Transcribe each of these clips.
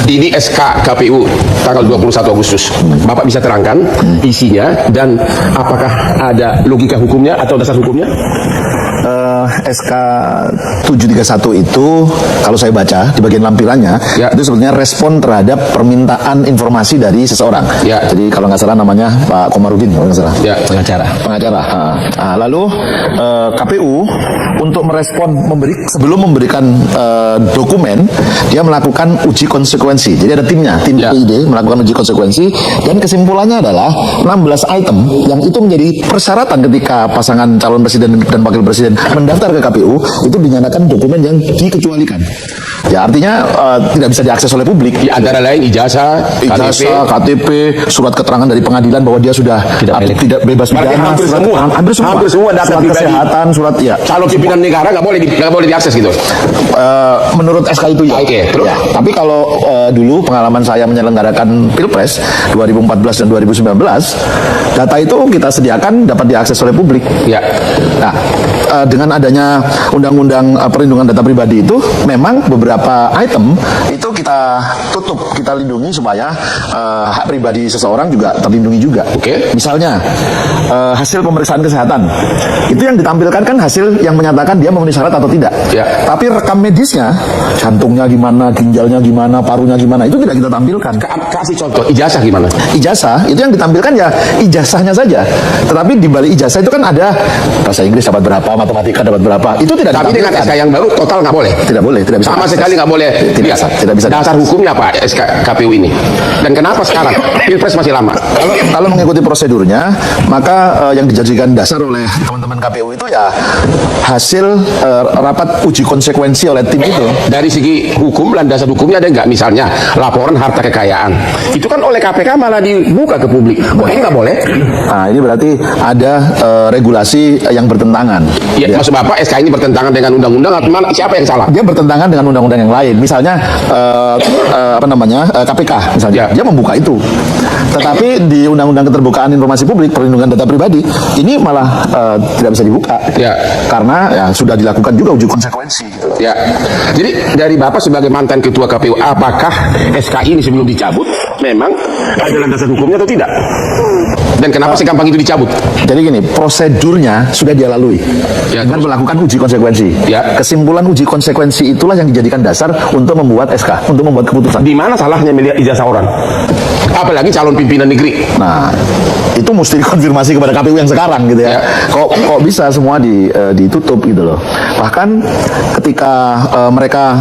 Ini SK KPU tanggal 21 Agustus. Bapak bisa terangkan isinya dan apakah ada logika hukumnya atau dasar hukumnya? SK 731 itu kalau saya baca di bagian lampirannya itu sebenarnya respon terhadap permintaan informasi dari seseorang. Jadi kalau nggak salah namanya Pak Komarudin kalau nggak salah. Pengacara. Lalu KPU untuk merespon sebelum memberikan dokumen dia melakukan uji konsekuensi. Jadi ada timnya, tim PID melakukan uji konsekuensi dan kesimpulannya adalah 16 item yang itu menjadi persyaratan ketika pasangan calon presiden dan wakil presiden mendaftar ke KPU itu dinyatakan dokumen yang dikecualikan. Ya artinya tidak bisa diakses oleh publik. Antara lain ijazah, KTP, surat keterangan dari pengadilan bahwa dia sudah tidak bebas pidana. Hampir semua data surat kesehatan, surat calon pimpinan negara nggak boleh diakses gitu. Menurut SK itu ya. Terus? Tapi kalau dulu pengalaman saya menyelenggarakan Pilpres 2014 dan 2019, data itu kita sediakan dapat diakses oleh publik. Nah, dengan adanya Undang-Undang Perlindungan Data Pribadi itu memang beberapa item itu kita tutup, kita lindungi supaya hak pribadi seseorang juga terlindungi juga. Misalnya hasil pemeriksaan kesehatan itu yang ditampilkan kan hasil yang menyatakan dia memenuhi syarat atau tidak. Tapi rekam medisnya, jantungnya gimana, ginjalnya gimana, parunya gimana, itu tidak kita tampilkan. Kasih contoh, ijazah gimana? Ijazah itu yang ditampilkan ya ijazahnya saja. Tetapi di balik ijazah itu kan ada bahasa Inggris dapat berapa, matematika dapat berapa. Itu tidak Tapi dengan SK yang baru total nggak boleh. Tidak boleh, tidak bisa. Sama sekali nggak boleh. Tidak bisa. Dasar hukumnya apa SK KPU ini? Dan kenapa sekarang Pilpres masih lama? Kalau mengikuti prosedurnya, maka yang dijadikan dasar oleh teman-teman KPU itu ya hasil rapat uji konsekuensi oleh tim itu. Dari segi hukum, landasan hukumnya ada nggak? Misalnya laporan harta kekayaan, itu kan oleh KPK malah dibuka ke publik. Ini nggak boleh. Nah, ini berarti ada regulasi yang bertentangan. Maksud Bapak SK ini bertentangan dengan undang-undang atau mana? Siapa yang salah? Dia bertentangan dengan undang-undang yang lain. Misalnya KPK misalnya dia membuka itu. Tetapi di Undang-Undang Keterbukaan Informasi Publik Perlindungan Data Pribadi ini malah tidak bisa dibuka. Karena ya sudah dilakukan juga uji konsekuensi. Jadi dari Bapak sebagai mantan ketua KPU, apakah SK ini sebelum dicabut memang ada landasan hukumnya atau tidak? Dan kenapa segampang itu dicabut? Jadi gini, prosedurnya sudah dia lalui dengan melakukan uji konsekuensi. Kesimpulan uji konsekuensi itulah yang dijadikan dasar untuk membuat SK, untuk membuat keputusan. Di mana salahnya melihat ijazah orang? Apalagi calon pimpinan negeri. Nah, itu mesti dikonfirmasi kepada KPU yang sekarang gitu ya. Kok bisa semua ditutup gitu loh. Bahkan ketika mereka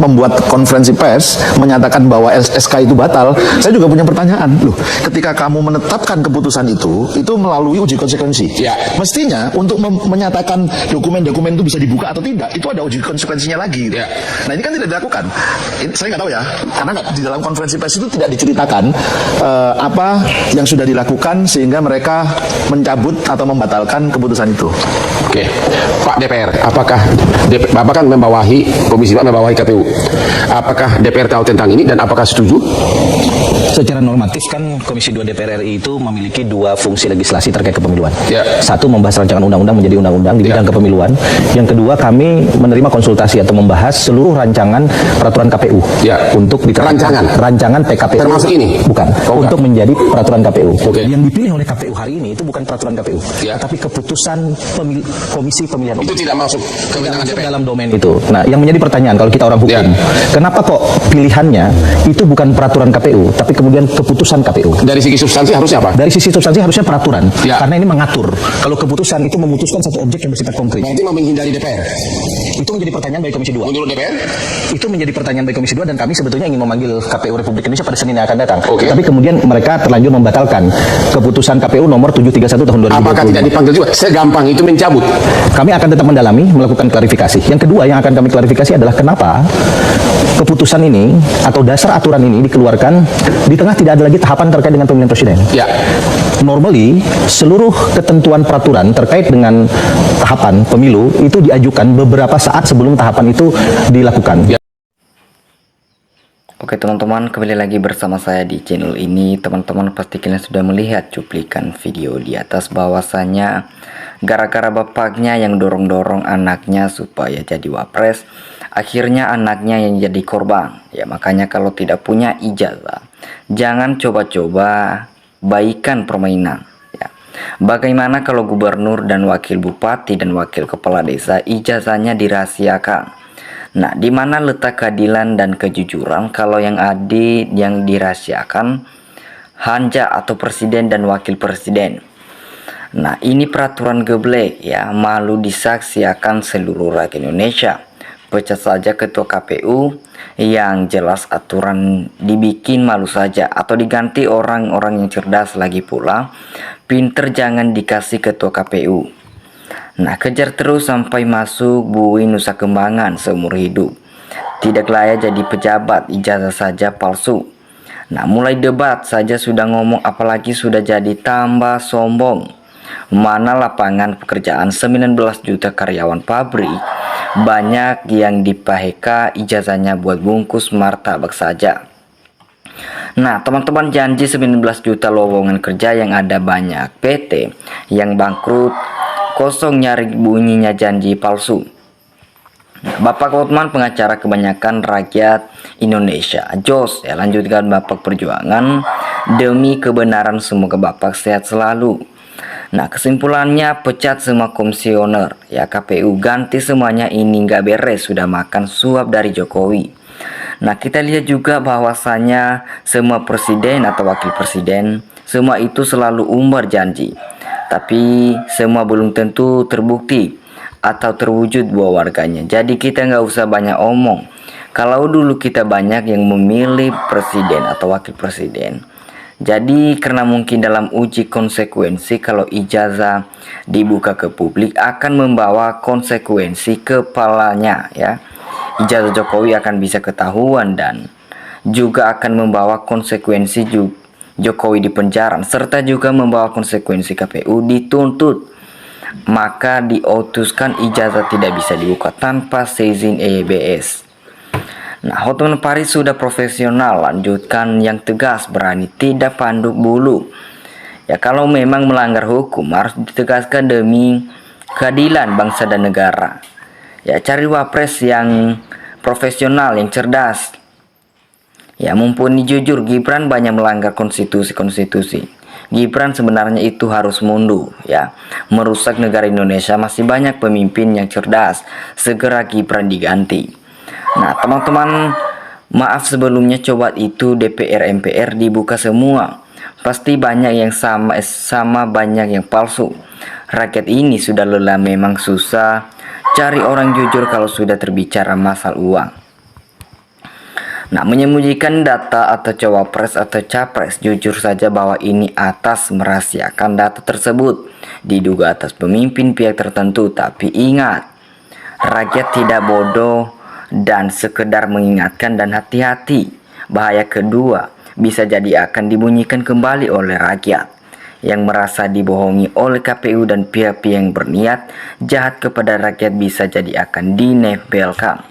membuat konferensi pers menyatakan bahwa SK itu batal, saya juga punya pertanyaan. Loh, ketika kamu menetapkan keputusan itu melalui uji konsekuensi. Mestinya untuk menyatakan dokumen-dokumen itu bisa dibuka atau tidak, itu ada uji konsekuensinya lagi. Nah, ini kan tidak dilakukan. Saya nggak tahu ya, karena di dalam konferensi pers itu tidak diceritakan apa yang sudah dilakukan sehingga mereka mencabut atau membatalkan keputusan itu. Pak DPR, apakah Bapak kan membawahi Komisi 4, membawahi KPU, apakah DPR tahu tentang ini dan apakah setuju? Secara normatif kan Komisi 2 DPR RI itu memiliki dua fungsi legislasi terkait kepemiluan. Satu, membahas rancangan undang-undang menjadi undang-undang di bidang kepemiluan. Yang kedua, kami menerima konsultasi atau membahas seluruh rancangan peraturan KPU untuk rancangan PKPU. Termasuk ini? Bukan. Untuk menjadi peraturan KPU. Yang dipilih oleh KPU hari ini itu bukan peraturan KPU, tapi keputusan Komisi Pemilihan Umum. Itu tidak masuk kewenangan DPR dalam domain itu. Nah, yang menjadi pertanyaan kalau kita orang hukum, kenapa kok pilihannya itu bukan peraturan KPU, tapi kemudian keputusan KPU? Dari segi substansi harusnya apa? Dari sisi substansi harusnya peraturan, karena ini mengatur. Kalau keputusan itu memutuskan satu objek yang bersifat konkret. Berarti mau menghindari DPR? Itu menjadi pertanyaan bagi Komisi 2. Menurut DPR? Itu menjadi pertanyaan bagi Komisi 2 dan kami sebetulnya ingin memanggil KPU Republik Indonesia pada Senin yang akan datang. Tapi kemudian mereka terlanjur membatalkan keputusan KPU nomor 731 tahun 2020. Apakah tidak dipanggil juga? Segampang itu mencabut? Kami akan tetap mendalami, melakukan klarifikasi. Yang kedua yang akan kami klarifikasi adalah kenapa keputusan ini atau dasar aturan ini dikeluarkan di tengah tidak ada lagi tahapan terkait dengan pemilihan presiden. Normally, seluruh ketentuan peraturan terkait dengan tahapan pemilu itu diajukan beberapa saat sebelum tahapan itu dilakukan. Oke teman-teman, kembali lagi bersama saya di channel ini. Teman-teman pasti kalian sudah melihat cuplikan video di atas bahwasanya gara-gara bapaknya yang dorong-dorong anaknya supaya jadi wapres, akhirnya anaknya yang jadi korban. Ya, makanya kalau tidak punya ijazah, jangan coba-coba baikan permainan. Ya. Bagaimana kalau gubernur dan wakil bupati dan wakil kepala desa ijazahnya dirahasiakan? Nah, di mana letak keadilan dan kejujuran kalau yang dirahasiakan hanya atau presiden dan wakil presiden? Nah, ini peraturan geblek ya, malu disaksikan seluruh rakyat Indonesia. Pecat saja ketua KPU, yang jelas aturan dibikin malu saja atau diganti orang-orang yang cerdas lagi pula. Pinter jangan dikasih ketua KPU. Nah, kejar terus sampai masuk bui Nusa Kembangan seumur hidup. Tidak layak jadi pejabat, ijazah saja palsu. Nah, mulai debat saja sudah ngomong, apalagi sudah jadi tambah sombong. Mana lapangan pekerjaan 19 juta karyawan pabrik, banyak yang di PHK ijazahnya buat bungkus martabak saja. Nah, teman-teman, janji 19 juta lowongan kerja yang ada banyak PT yang bangkrut, kosong nyari bunyinya janji palsu. Bapak Hotman, pengacara kebanyakan rakyat Indonesia. Jos, ya, lanjutkan Bapak perjuangan demi kebenaran, semoga Bapak sehat selalu. Nah, kesimpulannya pecat semua komisioner ya KPU, ganti semuanya, ini nggak beres, sudah makan suap dari Jokowi. Nah, kita lihat juga bahwasanya semua presiden atau wakil presiden, semua itu selalu umbar janji, tapi semua belum tentu terbukti atau terwujud buat warganya. Jadi kita nggak usah banyak omong. Kalau dulu kita banyak yang memilih presiden atau wakil presiden, jadi karena mungkin dalam uji konsekuensi kalau ijazah dibuka ke publik akan membawa konsekuensi kepalanya ya. Ijazah Jokowi akan bisa ketahuan dan juga akan membawa konsekuensi Jokowi di penjara, serta juga membawa konsekuensi KPU dituntut. Maka diutuskan ijazah tidak bisa dibuka tanpa seizin EYBS. Nah, Hotman Paris sudah profesional, lanjutkan yang tegas, berani, tidak panduk bulu. Ya, kalau memang melanggar hukum harus ditegaskan demi keadilan bangsa dan negara. Ya, cari wapres yang profesional, yang cerdas. Ya, mumpuni jujur, Gibran banyak melanggar konstitusi. Gibran sebenarnya itu harus mundur ya. Merusak negara Indonesia, masih banyak pemimpin yang cerdas. Segera Gibran diganti. Nah, teman-teman, maaf sebelumnya, coba itu DPR MPR dibuka semua. Pasti banyak yang sama banyak yang palsu. Rakyat ini sudah lelah, memang susah cari orang jujur kalau sudah terbicara masalah uang. Nah, menyembunyikan data atau cawapres atau capres, jujur saja bahwa ini atas merahasiakan data tersebut, diduga atas pemimpin pihak tertentu. Tapi ingat, rakyat tidak bodoh dan sekedar mengingatkan, dan hati-hati, bahaya kedua bisa jadi akan dibunyikan kembali oleh rakyat yang merasa dibohongi oleh KPU, dan pihak-pihak yang berniat jahat kepada rakyat bisa jadi akan dinempelkan.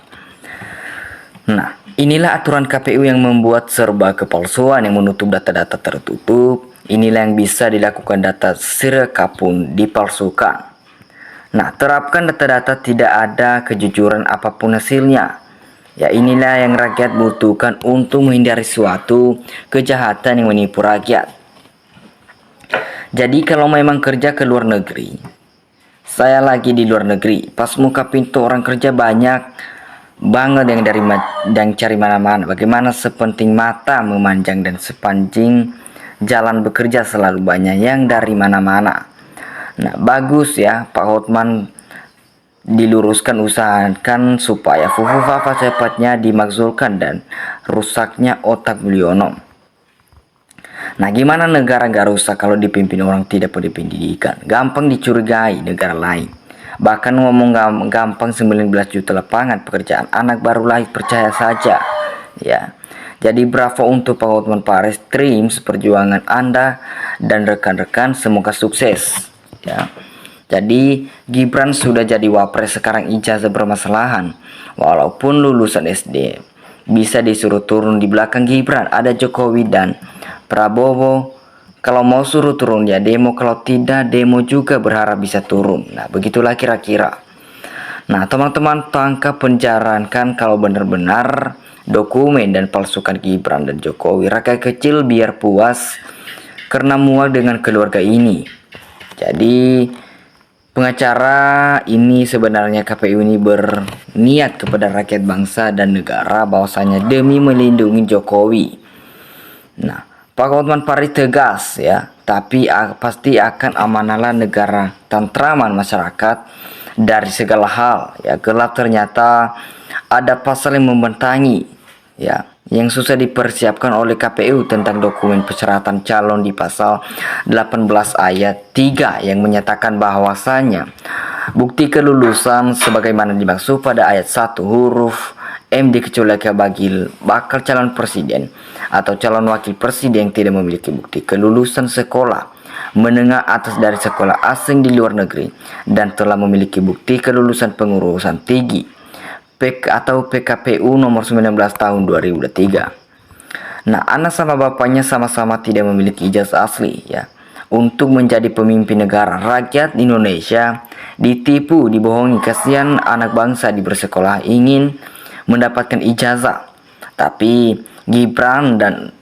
Nah, inilah aturan KPU yang membuat serba kepalsuan, yang menutup data-data tertutup. Inilah yang bisa dilakukan, data sirekapun dipalsukan. Nah, terapkan data-data, tidak ada kejujuran apapun hasilnya. Ya, inilah yang rakyat butuhkan untuk menghindari suatu kejahatan yang menipu rakyat. Jadi kalau memang kerja ke luar negeri, saya lagi di luar negeri, pas muka pintu orang kerja banyak banget yang cari mana-mana. Bagaimana sepenting mata memanjang dan sepanjang jalan bekerja selalu banyak yang dari mana-mana. Nah, bagus ya Pak Hotman, diluruskan, usahakan supaya Fufu-Fafa cepatnya dimakzulkan dan rusaknya otak Mulyono. Nah, gimana negara gak rusak kalau dipimpin orang tidak berpendidikan? Gampang dicurigai negara lain. Bahkan ngomong gampang 19 juta lapangan pekerjaan, anak baru lahir, percaya saja ya. Jadi bravo untuk Pak Hotman Paris, tim perjuangan Anda dan rekan-rekan, semoga sukses ya. Jadi Gibran sudah jadi wapres, sekarang ijazah bermasalahan. Walaupun lulusan SD, bisa disuruh turun di belakang Gibran. Ada Jokowi dan Prabowo. Kalau mau suruh turun ya demo, kalau tidak demo juga berharap bisa turun. Nah, begitulah kira-kira. Nah, teman-teman, tangkap penjarakan kalau benar-benar dokumen dan palsukan Gibran dan Jokowi. Rakyat kecil biar puas karena muak dengan keluarga ini. Jadi pengacara ini sebenarnya KPU ini berniat kepada rakyat bangsa dan negara bahwasanya demi melindungi Jokowi. Nah, Pak Hotman Paris tegas ya, tapi pasti akan amanalah negara, tentraman masyarakat dari segala hal ya. Gelap ternyata ada pasal yang membentangi ya, yang susah dipersiapkan oleh KPU tentang dokumen persyaratan calon di pasal 18 ayat 3 yang menyatakan bahwasanya bukti kelulusan sebagaimana dimaksud pada ayat 1 huruf M dikecualikan bagi bakal calon presiden atau calon wakil presiden yang tidak memiliki bukti kelulusan sekolah menengah atas dari sekolah asing di luar negeri dan telah memiliki bukti kelulusan pengurusan tinggi atau PKPU nomor 19 tahun 2003. Nah, anak sama bapaknya sama-sama tidak memiliki ijazah asli ya untuk menjadi pemimpin negara. Rakyat Indonesia ditipu, dibohongi. Kasihan anak bangsa di bersekolah ingin mendapatkan ijazah, tapi Gibran dan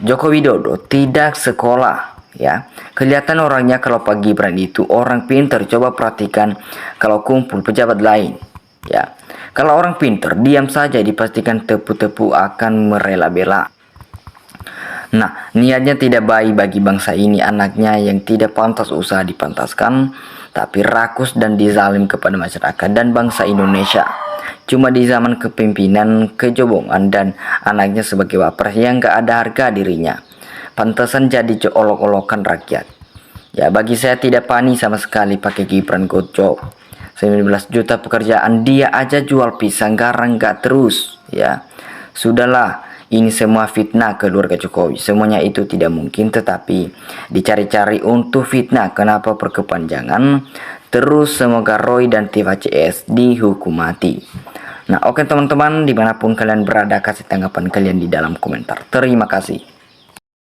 Joko Widodo tidak sekolah ya. Kelihatan orangnya kalau Pak Gibran itu orang pintar. Coba perhatikan kalau kumpul pejabat lain ya. Kalau orang pintar diam saja, dipastikan tepu-tepu akan merela-bela. Nah, niatnya tidak baik bagi bangsa ini. Anaknya yang tidak pantas usaha dipantaskan, tapi rakus dan dizalim kepada masyarakat dan bangsa Indonesia. Cuma di zaman kepemimpinan kejobongan dan anaknya sebagai wapres yang gak ada harga dirinya. Pantasan jadi olok-olokan rakyat. Ya, bagi saya tidak panik sama sekali pakai Gibran gojok. 19 juta pekerjaan dia aja jual pisang garang gak terus ya. Sudahlah, ini semua fitnah keluarga Jokowi. Semuanya itu tidak mungkin, tetapi dicari-cari untuk fitnah. Kenapa berkepanjangan? Terus semoga Roy dan Tiva CS dihukum mati. Nah, oke teman-teman, dimanapun kalian berada, kasih tanggapan kalian di dalam komentar. Terima kasih.